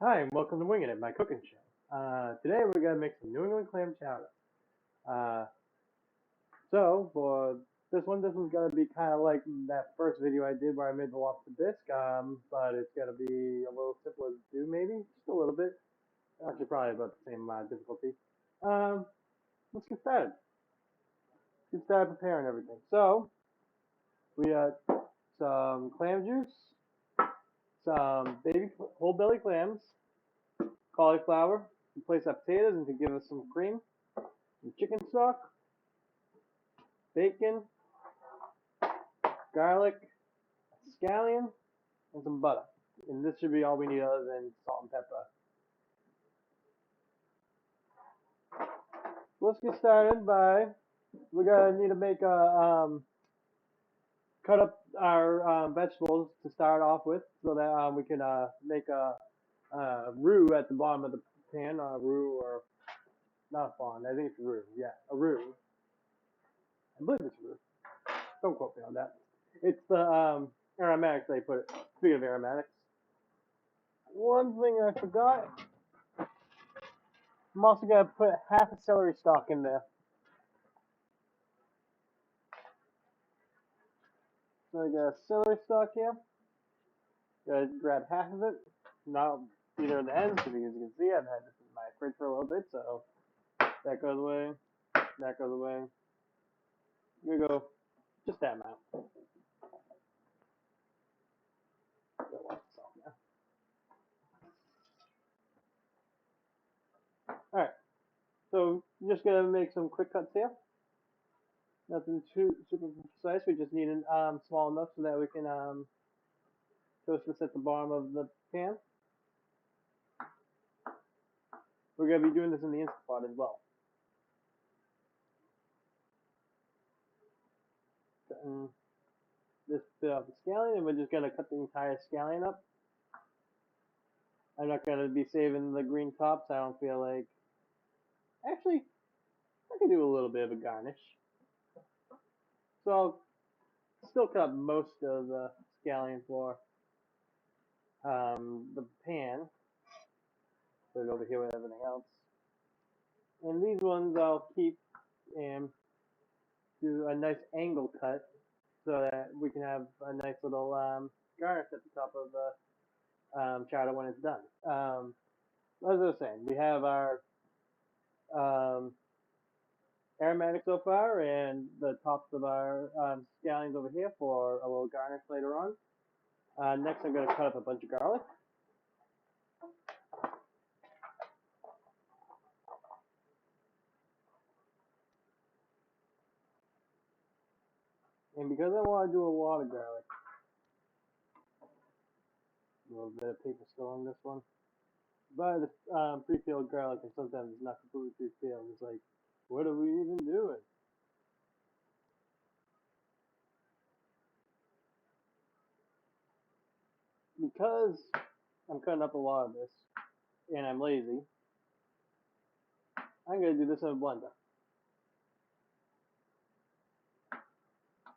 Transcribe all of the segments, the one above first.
Hi, and welcome to Winging It, my cooking show. Today we're gonna make some New England clam chowder. Uh, so for this one's gonna be kind of like that first video I did where I made the lobster bisque, but it's gonna be a little simpler to do, maybe just a little bit. Actually, probably about the same difficulty. Um, let's get started. Get started preparing everything. So we got some clam juice, some baby whole belly clams, cauliflower. We place our potatoes and to give us some cream, some chicken stock, bacon, garlic, scallion, and some butter. And this should be all we need other than salt and pepper. Let's get started by, we're gonna need to make cut up our vegetables to start off with so that we can make a roux at the bottom of the pan, roux or, not fond, I think it's roux, yeah, a roux. I believe it's roux. Don't quote me on that. It's the aromatics they put it. Speaking of aromatics, one thing I forgot, I'm also gonna put half a celery stalk in there. So I got a celery stalk here. Gotta grab half of it. Not either of the ends, because as you can see, I've had this in my fridge for a little bit, so that goes away. That goes away. Here we go. Just that amount. Don't want the salt now. Alright, so I'm just gonna make some quick cuts here. Nothing too super precise. We just need it small enough so that we can toast this at the bottom of the pan. We're gonna be doing this in the Instant Pot as well. Cutting this bit off the scallion, and we're just gonna cut the entire scallion up. I'm not gonna be saving the green tops. I don't feel like. Actually, I can do a little bit of a garnish. So I'll still cut most of the scallion for the pan. Put it over here with everything else. And these ones I'll keep and do a nice angle cut so that we can have a nice little garnish at the top of the chowder when it's done. As I was saying, we have our um, aromatic so far and the tops of our scallions over here for a little garnish later on. Next, I'm going to cut up a bunch of garlic. And because I want to do a lot of garlic, a little bit of paper still on this one. But it's pre-peeled garlic, and sometimes it's not completely pre-peeled. It's like, what are we even doing? Because I'm cutting up a lot of this, and I'm lazy, I'm going to do this in a blender.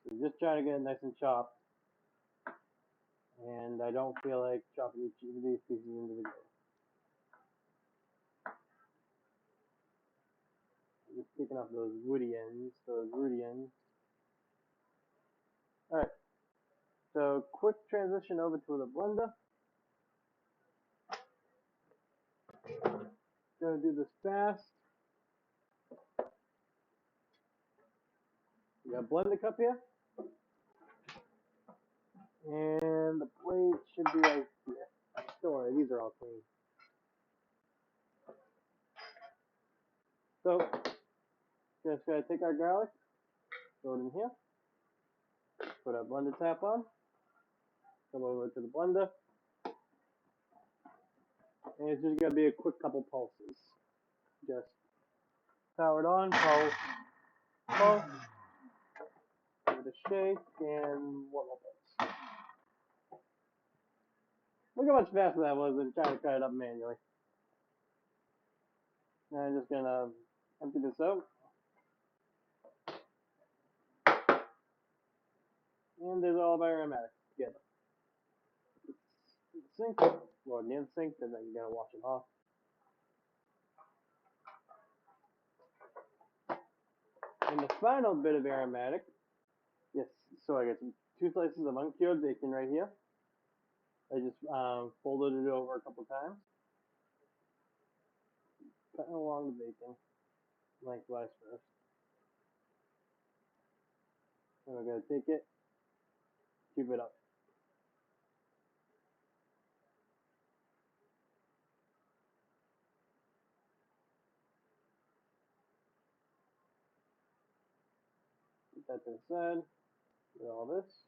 So just try to get it nice and chopped. And I don't feel like chopping each of these pieces individually. Just taking off those woody ends, those rooty ends. Alright, so quick transition over to the blender. Gonna do this fast. We got a blender cup here. And the plate should be right here. Don't worry, these are all clean. So, just gotta take our garlic, throw it in here, put our blender tap on, come over to the blender, and it's just gonna be a quick couple pulses. Just power it on, pulse, pulse, give it a shake, and one more pulse. Look how much faster that was than trying to cut it up manually. Now I'm just gonna empty this out. And there's all of our aromatics together. sink, or near the sink, and then you're gonna wash it off. And the final bit of aromatic, yes, so I got 2 slices of uncured bacon right here. I just folded it over a couple times, cutting along the bacon lengthwise first. And we're gonna take it, cube it up. Put that to the side. With all this.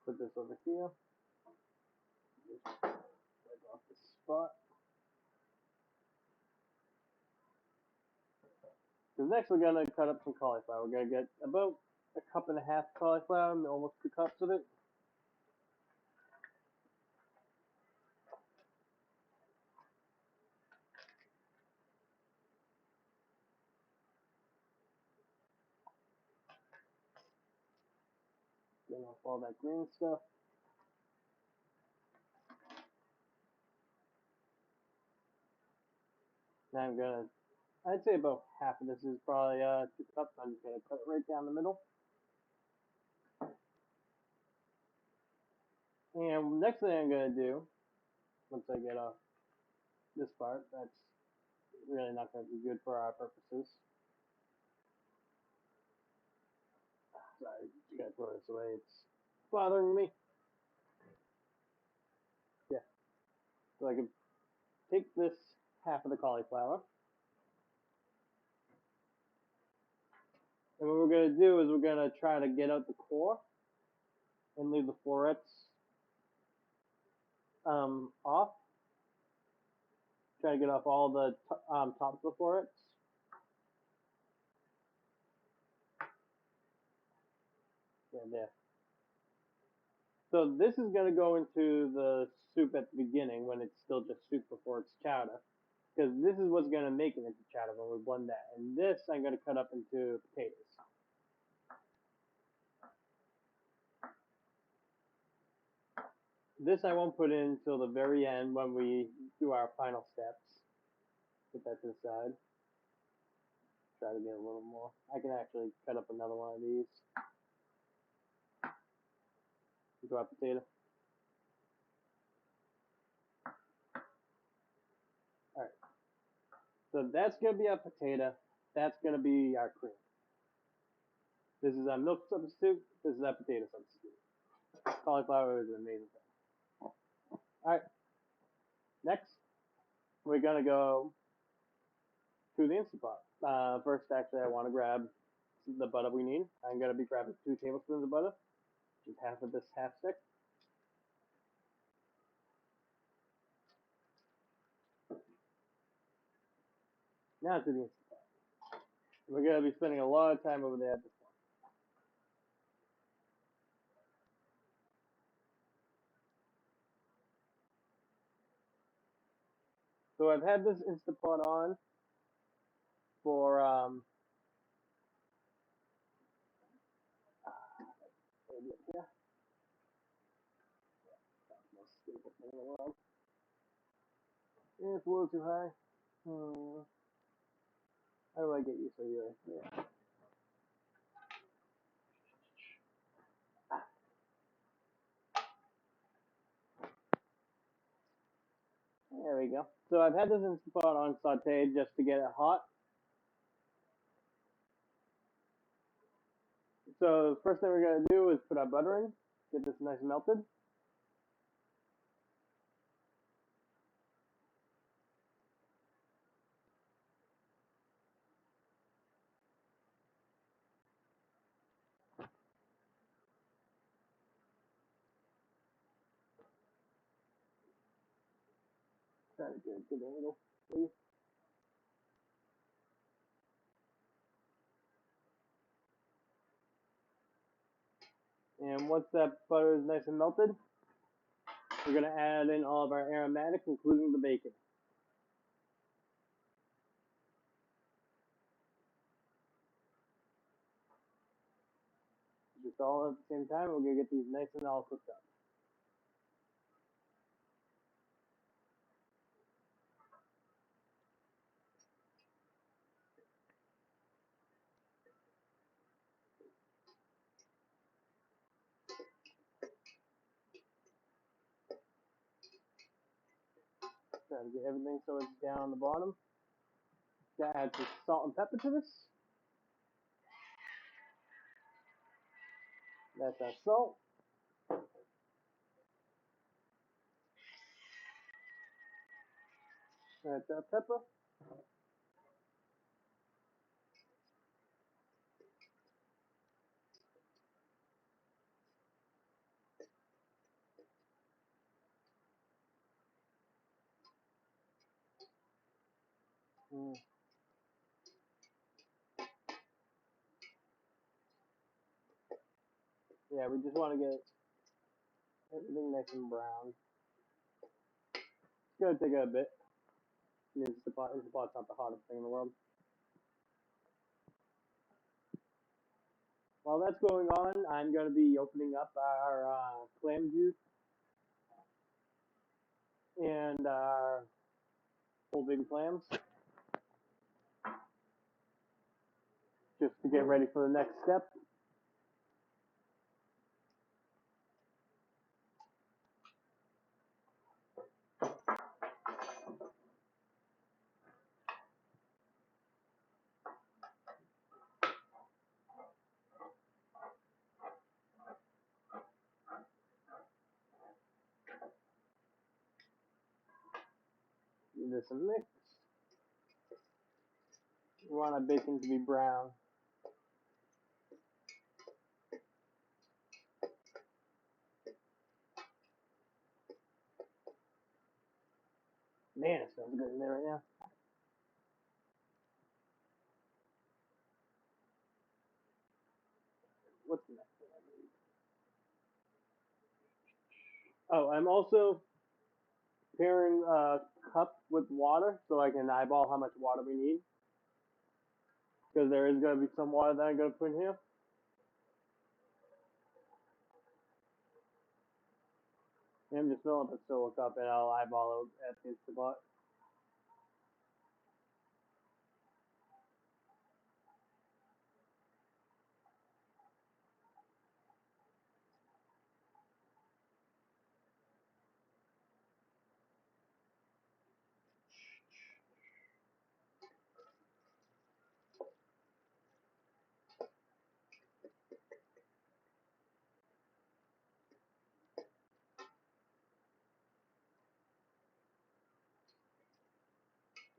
Put this over here. Just wipe off this spot. Because next we're gonna cut up some cauliflower. We're gonna get about 1.5 cups cauliflower, almost 2 cups of it. Get off all that green stuff. Now I'm gonna, I'd say about half of this is probably 2 cups. I'm just gonna cut it right down the middle. And next thing I'm gonna do, once I get off this part, that's really not gonna be good for our purposes. Sorry, just gotta throw this away. It's bothering me. Yeah. So I can take this half of the cauliflower. And what we're going to do is we're going to try to get out the core and leave the florets off. Try to get off all the tops of the florets. Yeah, there. So this is going to go into the soup at the beginning when it's still just soup before it's chowder. Because this is what's going to make it into chowder when we blend that. And this I'm going to cut up into potatoes. This I won't put in until the very end when we do our final steps. Put that to the side. Try to get a little more. I can actually cut up another one of these. Drop potato. Alright. So that's going to be our potato. That's going to be our cream. This is our milk substitute. This is our potato substitute. Cauliflower is an amazing thing. Alright. Next, we're going to go to the Instant Pot. First, actually, I want to grab the butter we need. I'm going to be grabbing 2 tablespoons of butter. Just half of this half stick. Now to the Instant Pot. We're going to be spending a lot of time over there at this point. So I've had this Instant Pot on for yeah, that's the most stable thing in the world. It's a little too high. How do I get used to it? Yeah. There we go. So I've had this Instant Pot on sauteed just to get it hot. So the first thing we're going to do is put our butter in, get this nice melted. Try to get a good angle, please. And once that butter is nice and melted, we're going to add in all of our aromatics, including the bacon. mix all at the same time. We're gonna get these nice and all cooked up. Try to get everything so it's down on the bottom. Gotta add some salt and pepper to this. That's our salt. That's our pepper. Mm. Yeah, we just want to get everything nice and brown. It's gonna take a bit. This pot's not the hottest thing in the world. While that's going on, I'm gonna be opening up our clam juice and our whole baby clams, just to get ready for the next step. Give this a mix. We want our bacon to be brown. Man, it smells good in there right now. What's the next thing I need? Oh, I'm also pairing a cup with water so I can eyeball how much water we need. Because there is going to be some water that I'm going to put in here. And I'm just filling up a solo cup and I'll eyeball it at the Instapot.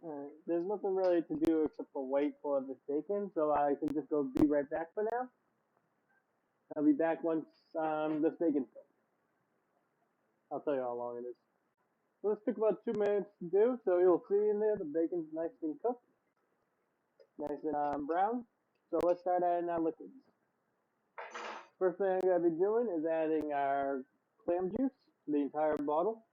Alright, there's nothing really to do except for wait for this bacon, so I can just go be right back for now. I'll be back once this bacon's cooked. I'll tell you how long it is. So this took about 2 minutes to do, so you'll see in there the bacon's nice and cooked, nice and brown. So let's start adding our liquids. First thing I'm going to be doing is adding our clam juice, the entire bottle.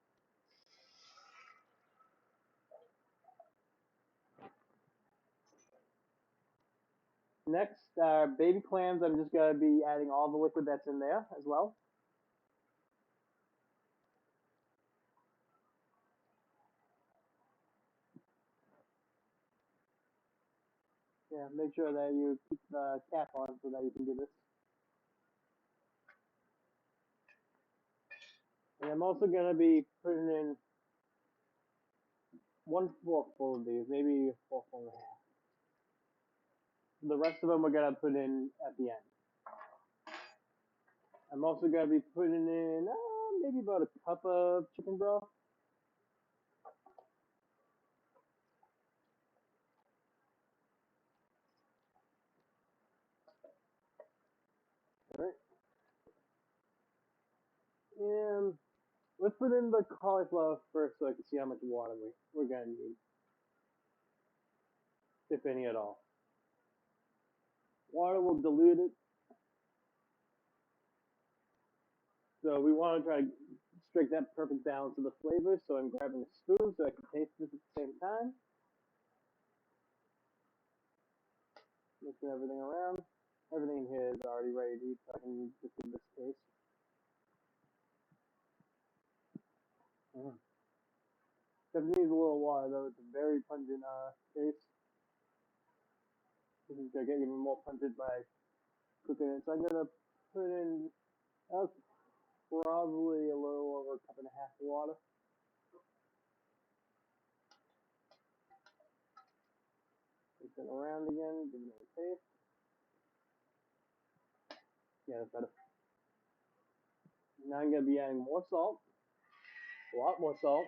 Next, our baby clams, I'm just going to be adding all the liquid that's in there as well. Yeah, make sure that you keep the cap on so that you can do this. And I'm also going to be putting in 1 forkful of these, maybe a forkful and a half. The rest of them we're going to put in at the end. I'm also going to be putting in maybe about a cup of chicken broth. Alright. And let's put in the cauliflower first so I can see how much water we're going to need, if any at all. Water will dilute it. So we want to try to strike that perfect balance of the flavors. So I'm grabbing a spoon so I can taste this at the same time. Mixing everything around. everything in here is already ready to eat, so I can just do this taste. It needs a little water though. It's a very pungent taste. This is gonna get even more pungent by cooking it. So I'm gonna put in probably a little over a cup and a half of water. Mix it around again, give it a taste. Yeah, that's better. Now I'm gonna be adding more salt. A lot more salt.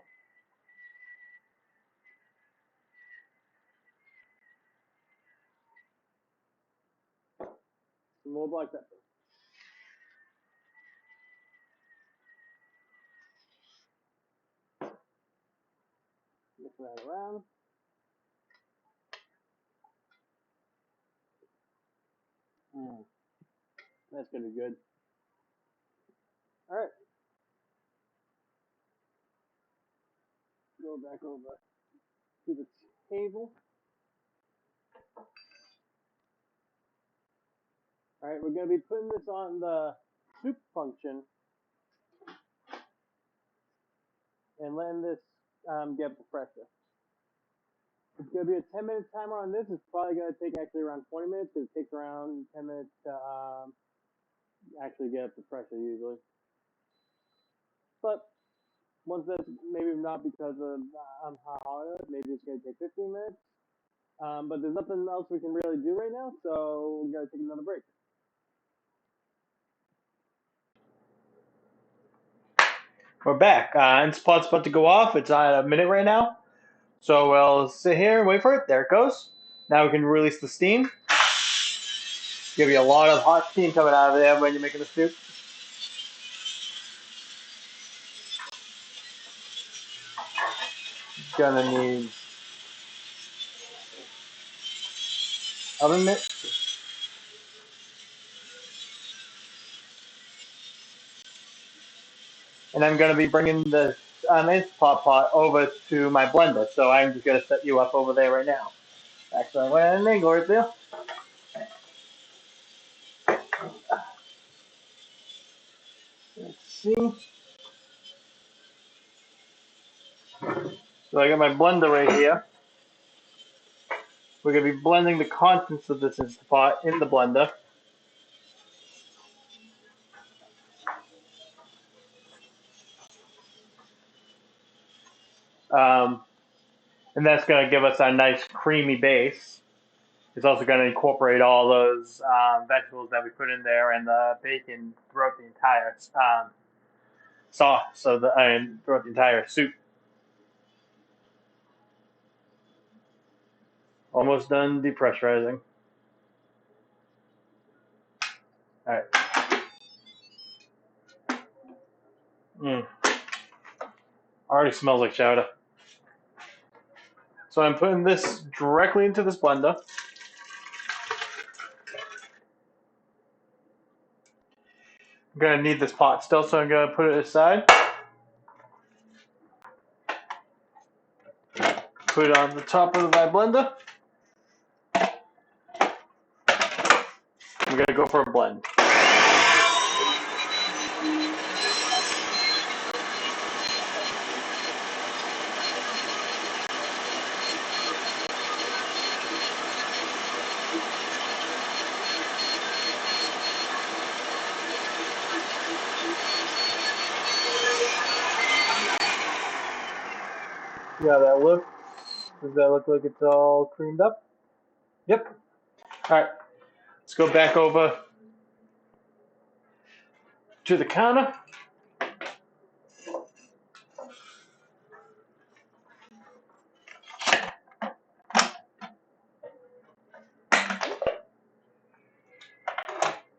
Some more black pepper. Mix that around. That's gonna be good. Alright. Go back over to the table. Alright, we're gonna be putting this on the soup function and letting this get the pressure. It's gonna be a 10-minute timer on this. It's probably gonna take actually around 20 minutes. It takes around 10 minutes to actually get up the pressure usually. But once that's maybe not because of how hot it is, maybe it's gonna take 15 minutes. But there's nothing else we can really do right now, so we gotta take another break. We're back. Inspot's about to go off. It's on a minute right now. So we'll sit here and wait for it. There it goes. Now we can release the steam. Give you a lot of hot steam coming out of there when you're making the soup. Gonna need oven mitt. And I'm gonna be bringing the Instant Pot over to my blender. So I'm just gonna set you up over there right now. Actually, I went at an angle right there. Let's see. So I got my blender right here. We're gonna be blending the contents of this Instant Pot in the blender. And that's going to give us a nice creamy base. It's also going to incorporate all those vegetables that we put in there and the bacon throughout the entire sauce, and throughout the entire soup. Almost done depressurizing. All right. Already smells like chowder. So I'm putting this directly into this blender. I'm going to need this pot still, so I'm going to put it aside. Put it on the top of my blender. I'm going to go for a blend. See how that looks? Does that look like it's all creamed up? Yep. All right. Let's go back over to the counter.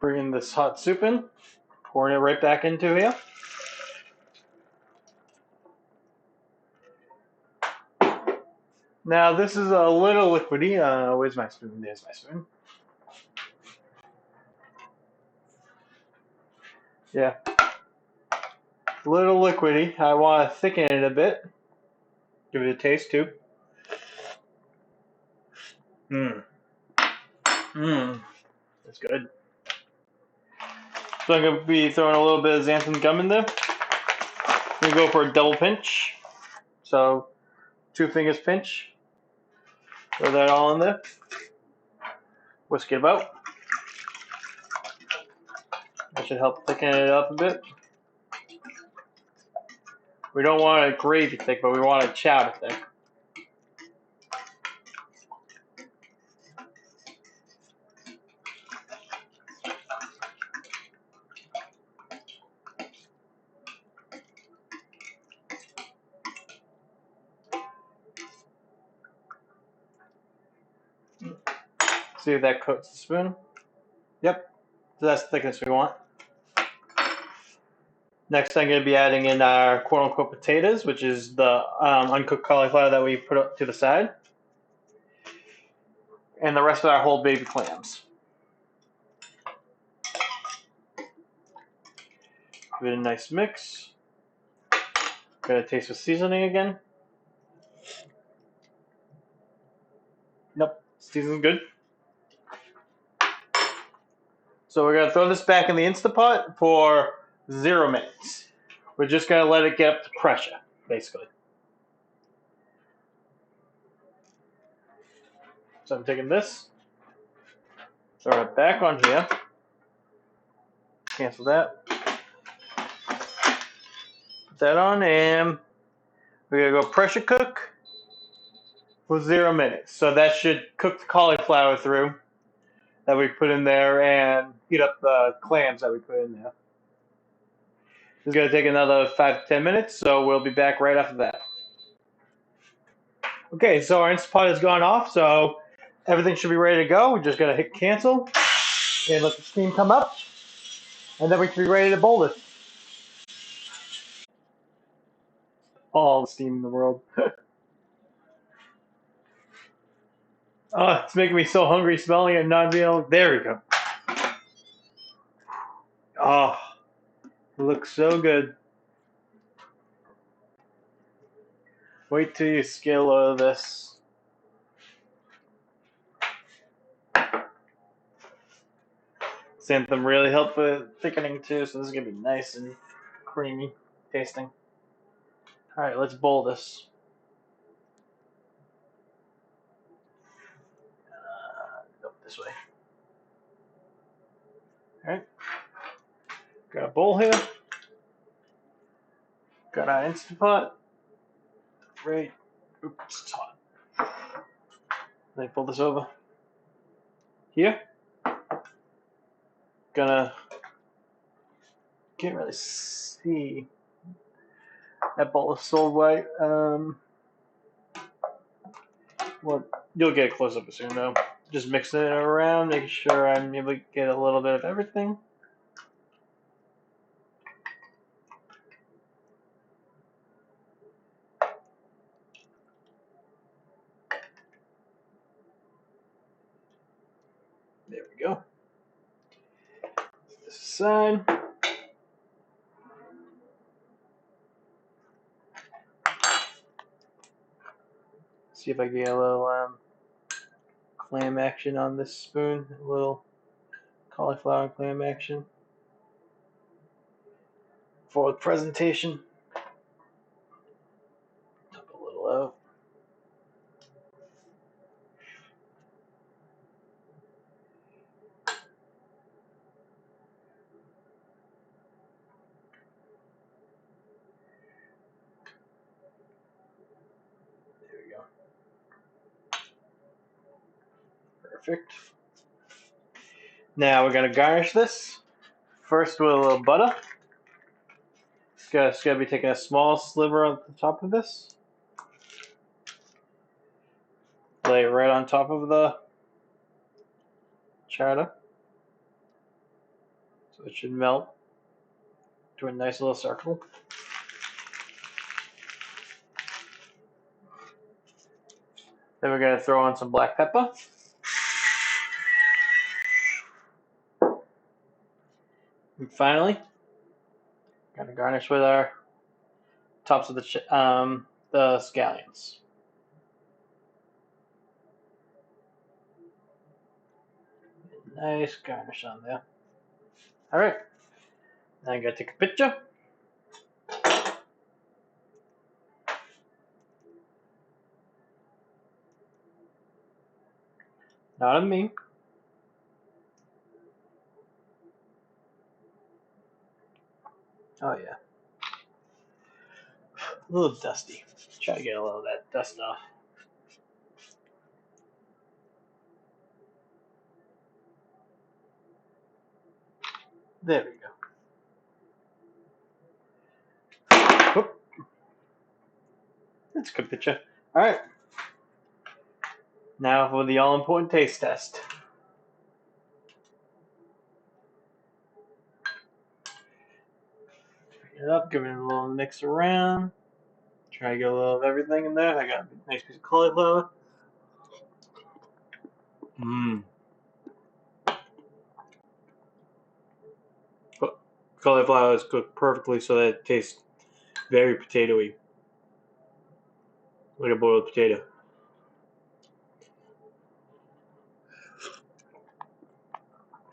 Bringing this hot soup in, pouring it right back into here. Now this is a little liquidy. Where's my spoon? There's my spoon. Yeah. A little liquidy. I want to thicken it a bit. Give it a taste too. Mmm. Mmm. That's good. So I'm going to be throwing a little bit of xanthan gum in there. I'm going to go for a double pinch. So 2 fingers pinch. Throw that all in there. Whisk it about. That should help thicken it up a bit. We don't want it gravy thick, but we want it chowder thick. See if that coats the spoon. Yep, so that's the thickness we want. Next, I'm going to be adding in our quote-unquote potatoes, which is the uncooked cauliflower that we put up to the side, and the rest of our whole baby clams. Give it a nice mix. Got a taste of seasoning again. Nope, seasoning's good. So we're going to throw this back in the Instapot for 0 minutes. We're just going to let it get up to pressure, basically. So I'm taking this, throw it back on here, cancel that, put that on, and we're going to go pressure cook for 0 minutes. So that should cook the cauliflower through that we put in there and heat up the clams that we put in there. It's going to take another 5 to 10 minutes, so we'll be back right after that. Okay, so our Instapot has gone off, so everything should be ready to go. We're just going to hit cancel and let the steam come up, and then we should be ready to bowl this. All the steam in the world. Oh, it's making me so hungry smelling it and not being able. There we go. Oh, it looks so good. Wait till you scale this. Xanthan really helped with thickening too, so this is gonna be nice and creamy tasting. All right, let's bowl this. Go this way. All right, got a bowl here. Got our Instant Pot. Right. Oops, it's hot. Let me pull this over. Here. Gonna. Can't really see. That bowl is so white. Well, you'll get a close up soon though. Just mixing it around, making sure I'm able to get a little bit of everything. There we go. This aside. See if I can get a little clam action on this spoon. A little cauliflower clam action for the presentation. Dump a little out. There we go. Perfect. Now we're going to garnish this. First with a little butter. Just going to be taking a small sliver on the top of this. Lay it right on top of the chowder. So it should melt to a nice little circle. Then we're going to throw on some black pepper. And finally, going to garnish with our tops of the scallions. Nice garnish on there. All right, I gotta take a picture. Not on me. Oh yeah. A little dusty. Try to get a little of that dust off. There we go. Whoop. That's a good picture. Alright. Now for the all-important taste test. Pick it up, give it a little mix around. Try to get a little of everything in there. I got a nice piece of cauliflower. Mmm. Cauliflower is cooked perfectly so that it tastes very potatoey. Like a boiled potato.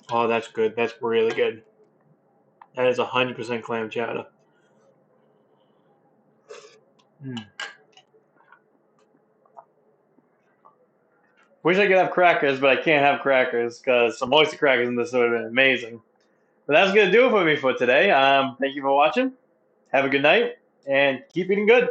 Oh, that's good. That's really good. That is 100% clam chowder. Mm. Wish I could have crackers, but I can't have crackers because some oyster crackers in this would have been amazing. But that's going to do it for me for today. Thank you for watching. Have a good night and keep eating good.